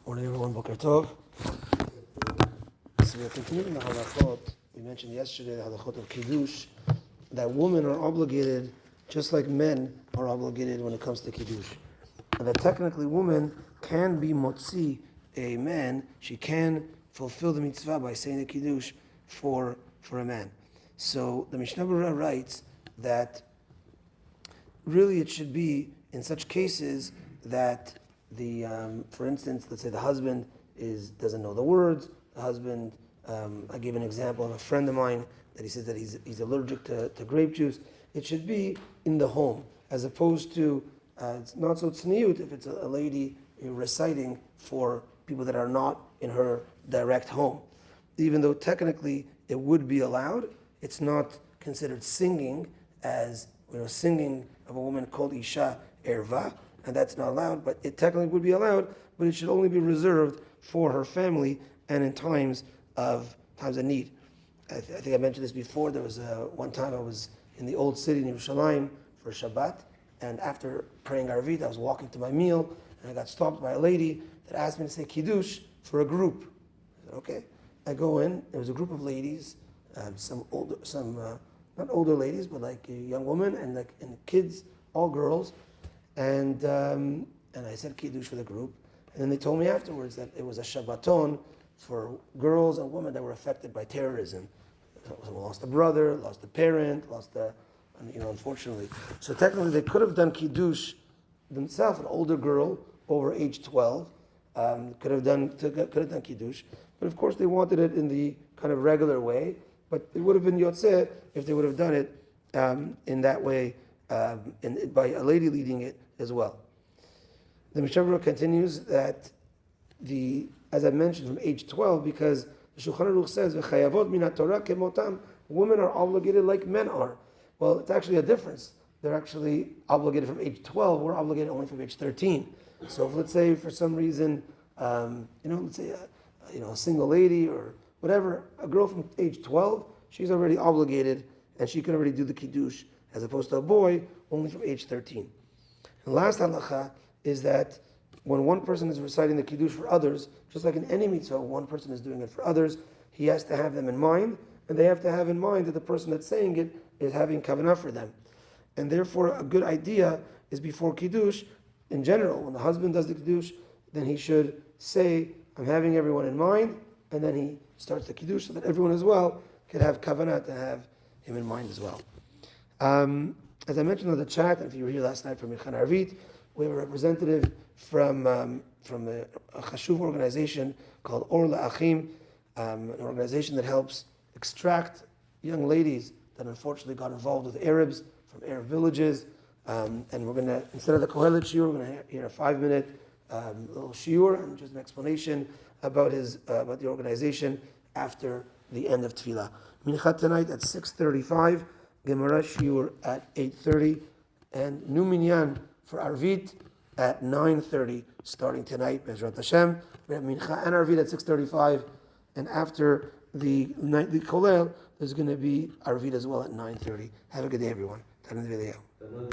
Morning everyone, Boker Tov. So we are continuing the Halachot. We mentioned yesterday the Halachot of Kiddush, that women are obligated, just like men are obligated when it comes to Kiddush. And that technically woman can be motzi a man, she can fulfill the mitzvah by saying the Kiddush for a man. So the Mishnah Berurah writes that really it should be in such cases that for instance, let's say the husband doesn't know the words. The husband, I gave an example of a friend of mine that he says that he's allergic to grape juice. It should be in the home, as opposed to it's not so tzniut if it's a lady reciting for people that are not in her direct home. Even though technically it would be allowed, it's not considered singing as singing of a woman called Isha Erva, and that's not allowed, but it technically would be allowed, but it should only be reserved for her family and in times of need. I think I mentioned this before. There was one time I was in the old city in Yerushalayim for Shabbat, and after praying Arvit, I was walking to my meal, and I got stopped by a lady that asked me to say Kiddush for a group. I said, okay. I go in, there was a group of ladies, not older ladies, but like a young woman and kids, all girls. And I said Kiddush for the group. And then they told me afterwards that it was a Shabbaton for girls and women that were affected by terrorism. Someone lost a brother, lost a parent, unfortunately. So technically they could have done Kiddush themselves, an older girl over age 12, could have done Kiddush. But of course they wanted it in the kind of regular way. But it would have been Yotzeh if they would have done it in that way, by a lady leading it as well. The Mishnah Berurah continues that as I mentioned, from age 12, because the Shulchan Aruch says, "V'chayavot min haTorah kemotam," women are obligated like men are. Well, it's actually a difference. They're actually obligated from age 12. We're obligated only from age 13. So if, let's say, for some reason, let's say, a single lady or whatever, a girl from age 12, she's already obligated and she can already do the Kiddush, as opposed to a boy only from age 13. And last halacha is that when one person is reciting the Kiddush for others, just like in any mitzvah, one person is doing it for others, he has to have them in mind, and they have to have in mind that the person that's saying it is having kavanah for them. And therefore, a good idea is before Kiddush, in general, when the husband does the Kiddush, then he should say, I'm having everyone in mind, and then he starts the Kiddush so that everyone as well can have kavanah to have him in mind as well. As I mentioned on the chat, and if you were here last night from Mechan Arvit, we have a representative from a Chashuv organization called Or La'achim, an organization that helps extract young ladies that unfortunately got involved with Arabs from Arab villages. And we're going to, instead of the Kohelet Shiur, we're going to hear a 5-minute little Shiur and just an explanation about the organization after the end of Tefillah. Mincha tonight at 6:35, Gemara Shiur at 8:30, and New Minyan for Arvit at 9:30, starting tonight, Bezrat Hashem. We have Mincha and Arvit at 6:35, and after the nightly Kolel, there's going to be Arvit as well at 9:30. Have a good day, everyone.